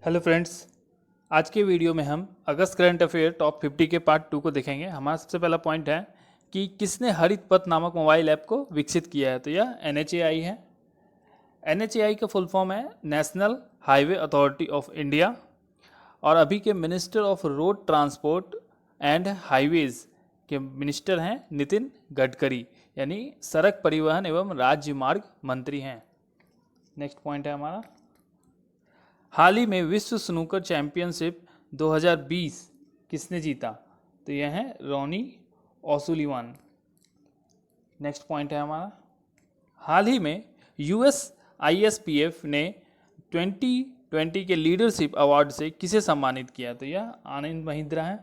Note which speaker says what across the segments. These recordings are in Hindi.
Speaker 1: हेलो फ्रेंड्स, आज के वीडियो में हम अगस्त करंट अफेयर टॉप 50 के पार्ट 2 को देखेंगे। हमारा सबसे पहला पॉइंट है कि किसने हरित पथ नामक मोबाइल ऐप को विकसित किया है। तो यह NHAI है। NHAI का फुल फॉर्म है national highway authority of India और अभी के minister of road transport and highways के मिनिस्टर हैं नितिन गडकरी, यानी सड़क परिवहन एवं राज्य मार्ग मंत्री हैं। नेक्स्ट पॉइंट है हमारा, हाल ही में विश्व स्नूकर चैंपियनशिप 2020 किसने जीता। तो यह है रॉनी ओसुलिवान। नेक्स्ट पॉइंट है हमारा, हाल ही में US ISPF ने 2020 के लीडरशिप अवार्ड से किसे सम्मानित किया। तो यह आनंद महिंद्रा है।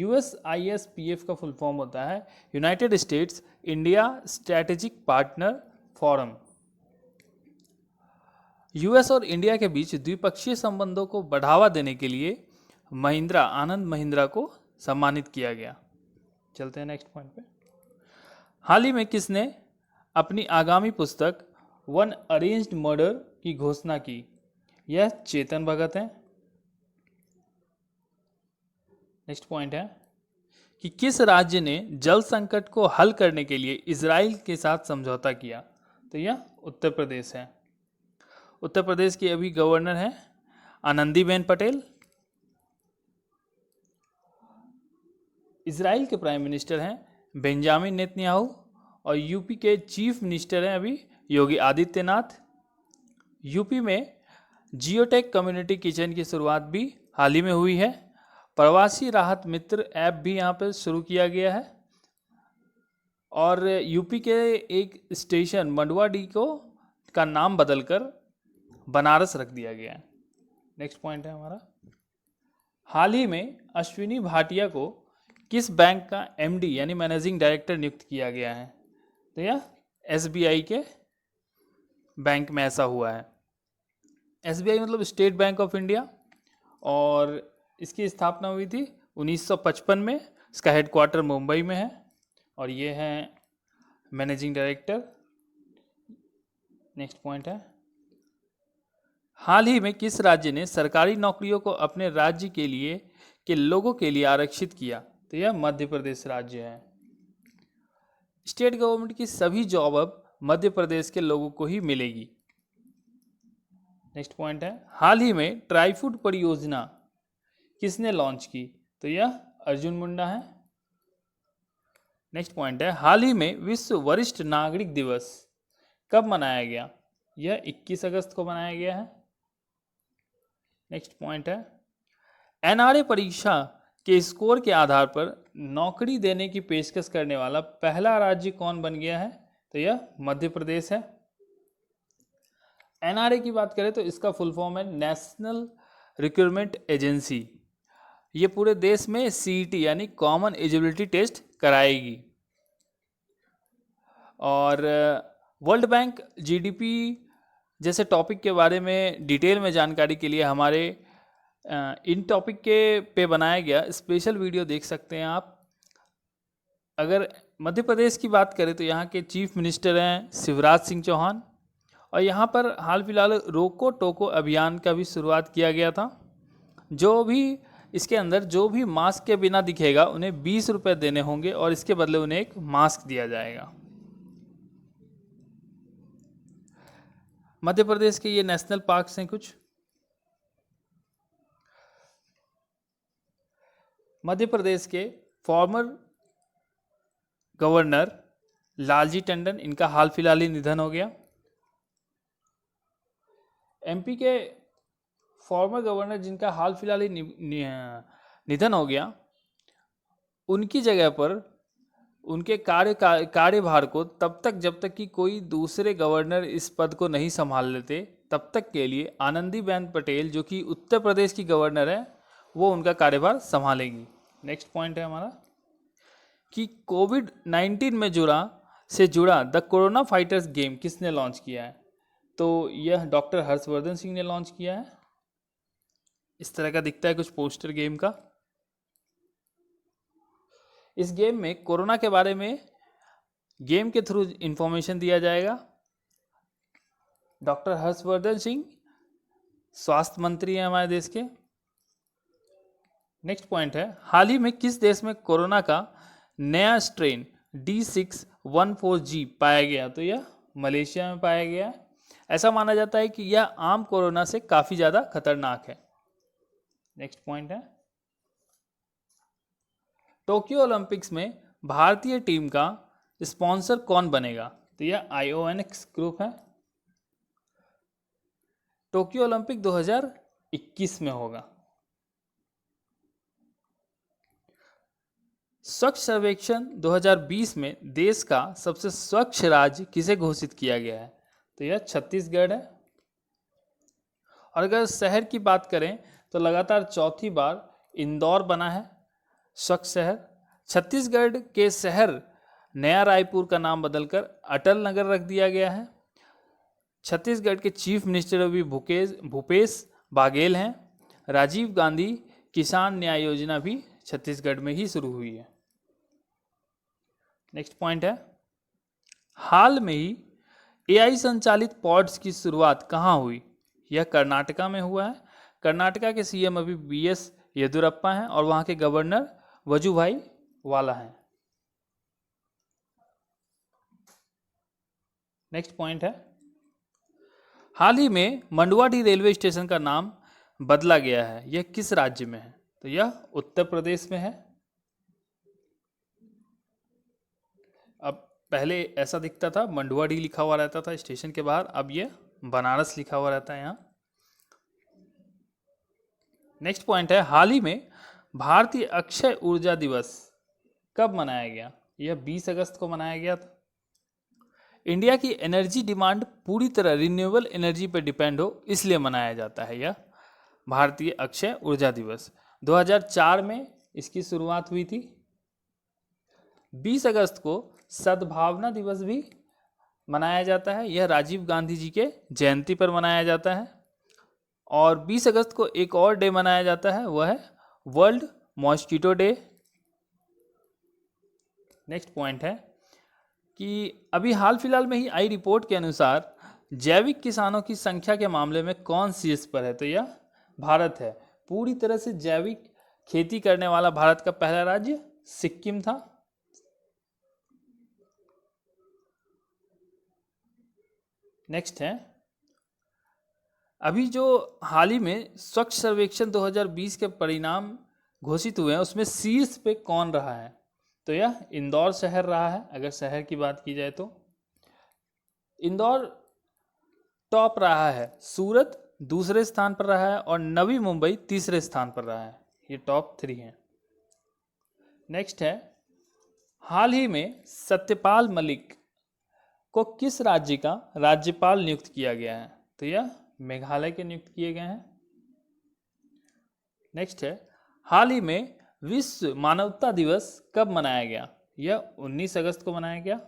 Speaker 1: US ISPF का फुल फॉर्म होता है United states India strategic partner forum. US और इंडिया के बीच द्विपक्षीय संबंधों को बढ़ावा देने के लिए आनंद महिंद्रा को सम्मानित किया गया। चलते हैं नेक्स्ट पॉइंट पे। हाल ही में किसने अपनी आगामी पुस्तक वन अरेंज्ड मर्डर की घोषणा की। यह चेतन भगत है। नेक्स्ट पॉइंट है कि किस राज्य ने जल संकट को हल करने के लिए इजराइल के साथ समझौता किया। तो यह उत्तर प्रदेश है। उत्तर प्रदेश की अभी गवर्नर हैं आनंदीबेन पटेल। इजराइल के प्राइम मिनिस्टर हैं बेंजामिन नेतन्याहू और यूपी के चीफ मिनिस्टर हैं अभी योगी आदित्यनाथ। यूपी में जियोटेक कम्युनिटी किचन की शुरुआत भी हाल ही में हुई है। प्रवासी राहत मित्र ऐप भी यहाँ पर शुरू किया गया है और यूपी के एक स्टेशन मंडुआडीह का नाम बदलकर बनारस रख दिया गया है। नेक्स्ट पॉइंट है हमारा, हाल ही में अश्विनी भाटिया को किस बैंक का MD यानी मैनेजिंग डायरेक्टर नियुक्त किया गया है। तो यह SBI के बैंक में ऐसा हुआ है। SBI मतलब स्टेट बैंक ऑफ इंडिया और इसकी स्थापना हुई थी 1955 में। इसका हेडक्वार्टर मुंबई में है और ये है मैनेजिंग डायरेक्टर। नेक्स्ट पॉइंट है, हाल ही में किस राज्य ने सरकारी नौकरियों को अपने राज्य के लोगों के लिए आरक्षित किया। तो यह मध्य प्रदेश राज्य है। स्टेट गवर्नमेंट की सभी जॉब अब मध्य प्रदेश के लोगों को ही मिलेगी। नेक्स्ट पॉइंट है, हाल ही में ट्राईफूड परियोजना किसने लॉन्च की। तो यह अर्जुन मुंडा है। नेक्स्ट पॉइंट है, हाल ही में विश्व वरिष्ठ नागरिक दिवस कब मनाया गया। यह 21 अगस्त को मनाया गया है। नेक्स्ट पॉइंट है, NRA परीक्षा के स्कोर के आधार पर नौकरी देने की पेशकश करने वाला पहला राज्य कौन बन गया है। तो यह मध्य प्रदेश है। NRA की बात करें तो इसका फुल फॉर्म है नेशनल रिक्रूटमेंट एजेंसी। ये पूरे देश में CET यानी कॉमन एलिजिबिलिटी टेस्ट कराएगी और वर्ल्ड बैंक GDP जैसे टॉपिक के बारे में डिटेल में जानकारी के लिए हमारे इन टॉपिक पे बनाया गया स्पेशल वीडियो देख सकते हैं आप। अगर मध्य प्रदेश की बात करें तो यहाँ के चीफ मिनिस्टर हैं शिवराज सिंह चौहान और यहाँ पर हाल फिलहाल रोको टोको अभियान का भी शुरुआत किया गया था। जो भी इसके अंदर जो भी मास्क के बिना दिखेगा उन्हें 20 रुपये देने होंगे और इसके बदले उन्हें एक मास्क दिया जाएगा। मध्य प्रदेश के ये नेशनल पार्क्स हैं कुछ। मध्य प्रदेश के फॉर्मर गवर्नर लालजी टंडन, इनका हाल फिलहाल ही निधन हो गया। MP के फॉर्मर गवर्नर जिनका हाल फिलहाल ही निधन हो गया, उनकी जगह पर उनके कार्यभार को तब तक जब तक कि कोई दूसरे गवर्नर इस पद को नहीं संभाल लेते तब तक के लिए आनंदीबेन पटेल जो कि उत्तर प्रदेश की गवर्नर है वो उनका कार्यभार संभालेगी। नेक्स्ट पॉइंट है हमारा कि कोविड-19 में जुड़ा द कोरोना फाइटर्स गेम किसने लॉन्च किया है। तो यह डॉक्टर हर्षवर्धन सिंह ने लॉन्च किया है। इस तरह का दिखता है कुछ पोस्टर गेम का। इस गेम में कोरोना के बारे में गेम के थ्रू इंफॉर्मेशन दिया जाएगा। डॉक्टर हर्षवर्धन सिंह स्वास्थ्य मंत्री हैं हमारे देश के। नेक्स्ट पॉइंट है, हाल ही में किस देश में कोरोना का नया स्ट्रेन D614G पाया गया? तो यह मलेशिया में पाया गया है। ऐसा माना जाता है कि यह आम कोरोना से काफी ज्यादा खतरनाक है। नेक्स्ट पॉइंट है, टोक्यो ओलंपिक्स में भारतीय टीम का स्पॉन्सर कौन बनेगा? तो यह IONX ग्रुप है। टोक्यो ओलंपिक 2021 में होगा। स्वच्छ सर्वेक्षण 2020 में देश का सबसे स्वच्छ राज्य किसे घोषित किया गया है? तो यह छत्तीसगढ़ है। और अगर शहर की बात करें तो लगातार चौथी बार इंदौर बना है स्वच्छ शहर। छत्तीसगढ़ के शहर नया रायपुर का नाम बदलकर अटल नगर रख दिया गया है। छत्तीसगढ़ के चीफ मिनिस्टर अभी भूपेश बाघेल हैं। राजीव गांधी किसान न्याय योजना भी छत्तीसगढ़ में ही शुरू हुई है। नेक्स्ट पॉइंट है, हाल में ही AI संचालित पॉड्स की शुरुआत कहाँ हुई? यह कर्नाटका में हुआ है। कर्नाटका के CM अभी BS येदुरप्पा हैं और वहां के गवर्नर वजुभाई वाला हैं। नेक्स्ट पॉइंट है, हाल ही में मंडुआडीह रेलवे स्टेशन का नाम बदला गया है। यह किस राज्य में है? तो यह उत्तर प्रदेश में है। अब पहले ऐसा दिखता था, मंडुआडीह लिखा हुआ रहता था स्टेशन के बाहर, अब यह बनारस लिखा हुआ रहता है यहाँ। नेक्स्ट पॉइंट है, हाल ही में भारतीय अक्षय ऊर्जा दिवस कब मनाया गया? यह 20 अगस्त को मनाया गया था। इंडिया की एनर्जी डिमांड पूरी तरह रिन्यूएबल एनर्जी पर डिपेंड हो, इसलिए मनाया जाता है यह भारतीय अक्षय ऊर्जा दिवस। 2004 में इसकी शुरुआत हुई थी। 20 अगस्त को सद्भावना दिवस भी मनाया जाता है। यह राजीव गांधी जी के जयंती पर मनाया जाता है। और 20 अगस्त को एक और डे मनाया जाता है, वह है world mosquito day. Next point है कि अभी हाल फिलहाल में ही आई रिपोर्ट के अनुसार जैविक किसानों की संख्या के मामले में कौन शीर्ष पर है? तो यह भारत है। पूरी तरह से जैविक खेती करने वाला भारत का पहला राज्य सिक्किम था। नेक्स्ट है, अभी जो हाल ही में स्वच्छ सर्वेक्षण 2020 के परिणाम घोषित हुए हैं, उसमें शीर्ष पे कौन रहा है? तो यह इंदौर शहर रहा है। अगर शहर की बात की जाए तो इंदौर टॉप रहा है, सूरत दूसरे स्थान पर रहा है और नवी मुंबई तीसरे स्थान पर रहा है। ये टॉप 3 हैं। नेक्स्ट है, हाल ही में सत्यपाल मलिक को किस राज्य का राज्यपाल नियुक्त किया गया है? तो यह मेघालय के नियुक्त किए गए हैं। नेक्स्ट है, हाल ही में विश्व मानवता दिवस कब मनाया गया? यह 19 अगस्त को मनाया गया।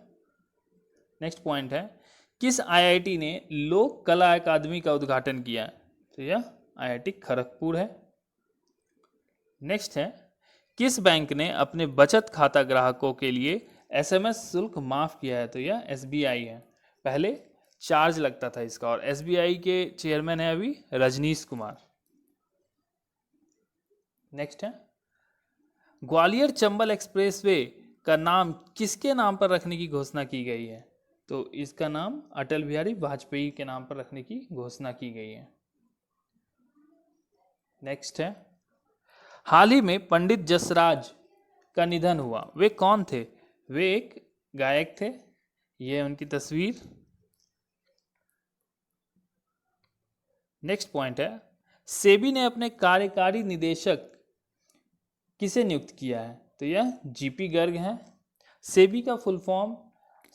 Speaker 1: नेक्स्ट पॉइंट है, किस IIT ने लोक कला अकादमी का उद्घाटन किया? तो यह IIT खड़गपुर है। नेक्स्ट है, किस बैंक ने अपने बचत खाता ग्राहकों के लिए SMS शुल्क माफ किया है? तो यह SBI है। पहले चार्ज लगता था इसका, और SBI के चेयरमैन है अभी रजनीश कुमार। नेक्स्ट है, ग्वालियर चंबल एक्सप्रेसवे का नाम किसके नाम पर रखने की घोषणा की गई है? तो इसका नाम अटल बिहारी वाजपेयी के नाम पर रखने की घोषणा की गई है। नेक्स्ट है, हाल ही में पंडित जसराज का निधन हुआ, वे कौन थे? वे एक गायक थे। ये है उनकी तस्वीर। नेक्स्ट पॉइंट है, सेबी ने अपने कार्यकारी निदेशक किसे नियुक्त किया है? तो यह GP गर्ग हैं। सेबी का full form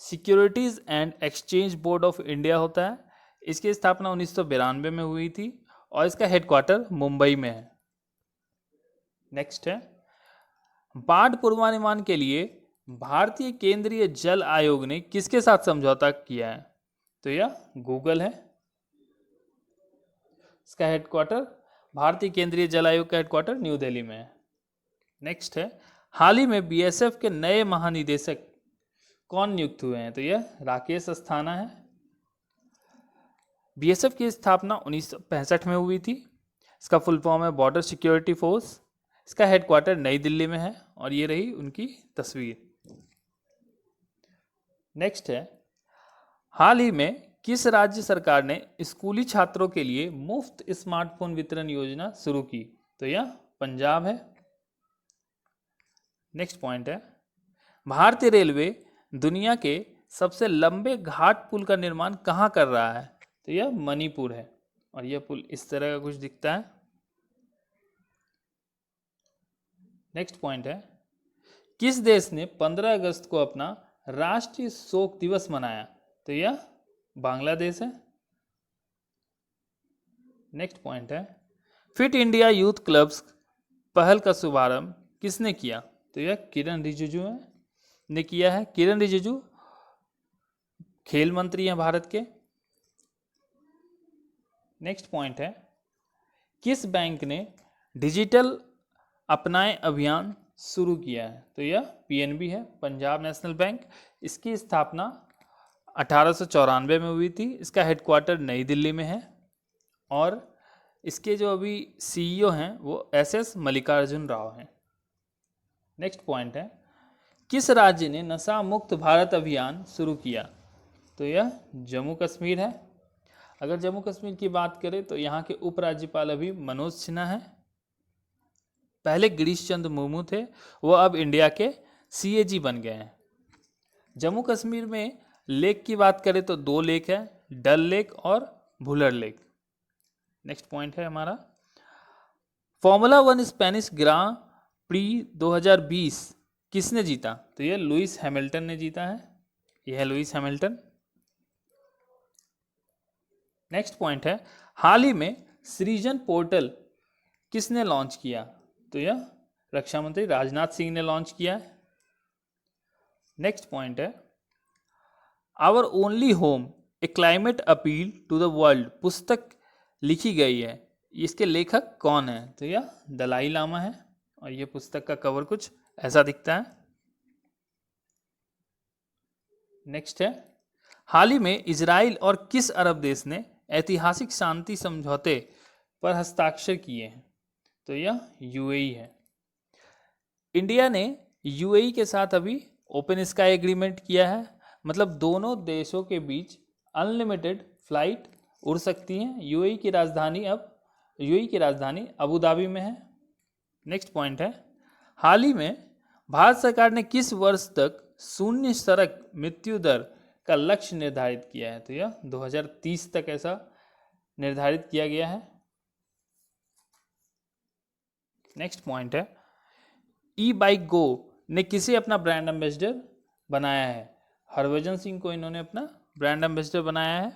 Speaker 1: securities and exchange board of India होता है। इसकी स्थापना 1992 में हुई थी और इसका हेडक्वार्टर मुंबई में है। नेक्स्ट है, बाढ़ पूर्वानुमान के लिए भारतीय केंद्रीय जल आयोग ने किसके साथ समझौता किया है? तो यह गूगल है। इसका हेडक्वार्टर, भारतीय केंद्रीय जल आयोग का हेडक्वार्टर न्यू दिल्ली में है। नेक्स्ट है, हाल ही में BSF के नए महानिदेशक कौन नियुक्त हुए हैं? तो यह राकेश अस्थाना है। बीएसएफ की स्थापना 1965 में हुई थी। इसका फुल फॉर्म है बॉर्डर सिक्योरिटी फोर्स। इसका हेडक्वार्टर नई दिल्ली में है और ये रही उनकी तस्वीर। नेक्स्ट है, हाल ही में किस राज्य सरकार ने स्कूली छात्रों के लिए मुफ्त स्मार्टफोन वितरण योजना शुरू की? तो यह पंजाब है। नेक्स्ट पॉइंट है, भारतीय रेलवे दुनिया के सबसे लंबे घाट पुल का निर्माण कहाँ कर रहा है? तो यह मणिपुर है और यह पुल इस तरह का कुछ दिखता है। नेक्स्ट पॉइंट है, किस देश ने 15 अगस्त को अपना राष्ट्रीय शोक दिवस मनाया? तो यह बांग्लादेश है। नेक्स्ट पॉइंट है, फिट इंडिया यूथ क्लब्स पहल का शुभारंभ किसने किया? तो यह किरण रिजिजू ने किया है। किरण रिजिजू खेल मंत्री हैं भारत के। नेक्स्ट पॉइंट है, किस बैंक ने डिजिटल अपनाए अभियान शुरू किया है? तो यह पीएनबी है, पंजाब नेशनल बैंक। इसकी स्थापना 1894 में हुई थी। इसका हेडक्वार्टर नई दिल्ली में है और इसके जो अभी सीईओ हैं वो एसएस मल्लिकार्जुन राव हैं। नेक्स्ट पॉइंट है, किस राज्य ने नशा मुक्त भारत अभियान शुरू किया? तो यह जम्मू कश्मीर है। अगर जम्मू कश्मीर की बात करें तो यहाँ के उपराज्यपाल अभी मनोज सिन्हा हैं। पहले गिरीश चंद्र मुर्मू थे, वो अब इंडिया के सीएजी बन गए हैं। जम्मू कश्मीर में लेक की बात करें तो 2 लेक है, डल लेक और भुलर लेक। नेक्स्ट पॉइंट है हमारा, फॉर्मूला 1 स्पेनिश ग्रां प्री 2020 किसने जीता? तो यह लुइस हैमिल्टन ने जीता है। यह है लुइस हैमिल्टन। नेक्स्ट पॉइंट है, हाल ही में सृजन पोर्टल किसने लॉन्च किया? तो यह रक्षा मंत्री राजनाथ सिंह ने लॉन्च किया है। नेक्स्ट पॉइंट है, our only home a climate appeal to the world पुस्तक लिखी गई है, इसके लेखक कौन है? तो यह दलाई लामा है और यह पुस्तक का कवर कुछ ऐसा दिखता है। नेक्स्ट है, हाल ही में इजराइल और किस अरब देश ने ऐतिहासिक शांति समझौते पर हस्ताक्षर किए हैं? तो यह यूएई है। इंडिया ने यूएई के साथ अभी ओपन स्काई एग्रीमेंट किया है, मतलब दोनों देशों के बीच अनलिमिटेड फ्लाइट उड़ सकती हैं। यूएई की राजधानी अबू धाबी में है। नेक्स्ट पॉइंट है, हाल ही में भारत सरकार ने किस वर्ष तक शून्य सड़क मृत्यु दर का लक्ष्य निर्धारित किया है? तो यह 2030 तक ऐसा निर्धारित किया गया है। नेक्स्ट पॉइंट है, ई बाइक गो ने किसे अपना ब्रांड एम्बेसडर बनाया है? हरभजन सिंह को इन्होंने अपना ब्रांड एम्बेसडर बनाया है।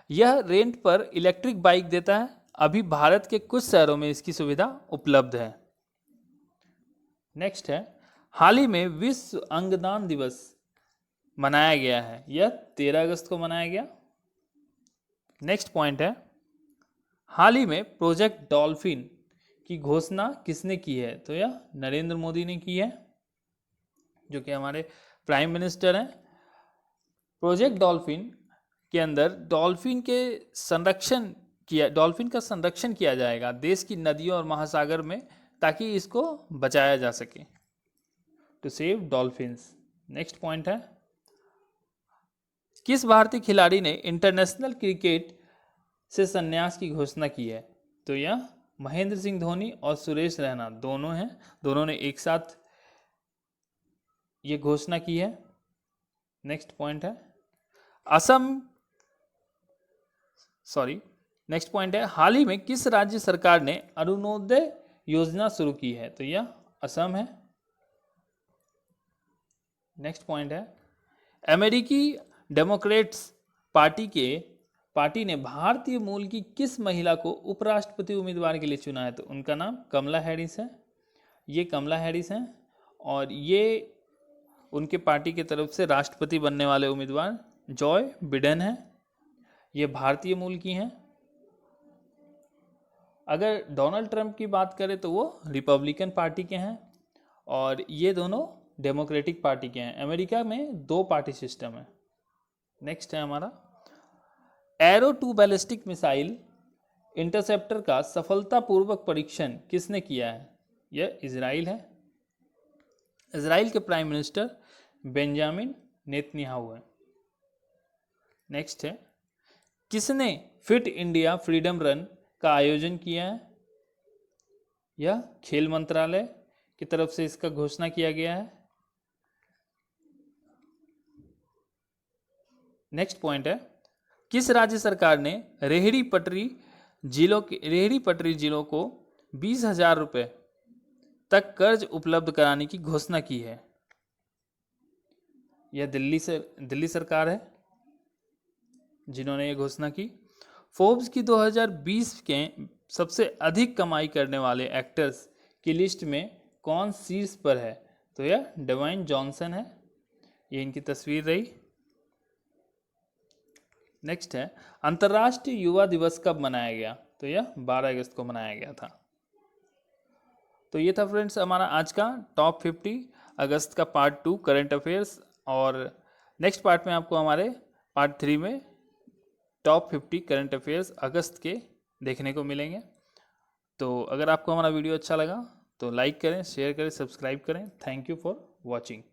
Speaker 1: यह रेंट पर इलेक्ट्रिक बाइक देता है। अभी भारत के कुछ शहरों में इसकी सुविधा उपलब्ध है। नेक्स्ट है, हाल ही में विश्व अंगदान दिवस मनाया गया है, यह 13 अगस्त को मनाया गया। नेक्स्ट पॉइंट है, हाल ही में प्रोजेक्ट डॉल्फिन की घोषणा किसने की है? तो यह नरेंद्र मोदी ने की है, जो कि हमारे प्राइम मिनिस्टर हैं। प्रोजेक्ट डॉल्फिन के अंदर डॉल्फिन का संरक्षण किया जाएगा देश की नदियों और महासागर में, ताकि इसको बचाया जा सके, to save dolphins. Next point है, किस भारतीय खिलाड़ी ने इंटरनेशनल क्रिकेट से संन्यास की घोषणा की है? तो यह महेंद्र सिंह धोनी और सुरेश रैना दोनों हैं। दोनों ने एक साथ ये घोषणा की है। नेक्स्ट पॉइंट है, नेक्स्ट पॉइंट है, हाल ही में किस राज्य सरकार ने अरुणोदय योजना शुरू की है? तो यह असम है। नेक्स्ट पॉइंट है, अमेरिकी डेमोक्रेट्स पार्टी ने भारतीय मूल की किस महिला को उपराष्ट्रपति उम्मीदवार के लिए चुना है? तो उनका नाम कमला हैरिस है। ये कमला हैरिस हैं और ये उनके पार्टी की तरफ से राष्ट्रपति बनने वाले उम्मीदवार जॉय बिडेन हैं। ये भारतीय मूल की हैं। अगर डोनाल्ड ट्रंप की बात करें तो वो रिपब्लिकन पार्टी के हैं और ये दोनों डेमोक्रेटिक पार्टी के हैं। अमेरिका में 2 पार्टी सिस्टम है। नेक्स्ट है हमारा, एरो 2 बैलिस्टिक मिसाइल इंटरसेप्टर का सफलतापूर्वक परीक्षण किसने किया है? यह इजराइल है। इजराइल के प्राइम मिनिस्टर बेंजामिन नेतन्याहू है। नेक्स्ट है, किसने फिट इंडिया फ्रीडम रन का आयोजन किया है? यह खेल मंत्रालय की तरफ से इसका घोषणा किया गया है। नेक्स्ट पॉइंट है, किस राज्य सरकार ने रेहड़ी पटरी जिलों को 20,000 रुपये तक कर्ज उपलब्ध कराने की घोषणा की है? यह दिल्ली सरकार है जिन्होंने ये घोषणा की। फोर्ब्स की 2020 के सबसे अधिक कमाई करने वाले एक्टर्स की लिस्ट में कौन शीर्ष पर है? तो यह ड्वेन जॉनसन है। ये इनकी तस्वीर रही। नेक्स्ट है, अंतर्राष्ट्रीय युवा दिवस कब मनाया गया? तो यह 12 अगस्त को मनाया गया था। तो ये था फ्रेंड्स हमारा आज का टॉप 50 अगस्त का पार्ट 2 करंट अफेयर्स, और नेक्स्ट पार्ट में आपको हमारे पार्ट 3 में टॉप 50 करंट अफेयर्स अगस्त के देखने को मिलेंगे। तो अगर आपको हमारा वीडियो अच्छा लगा तो लाइक करें, शेयर करें, सब्सक्राइब करें। Thank you for watching.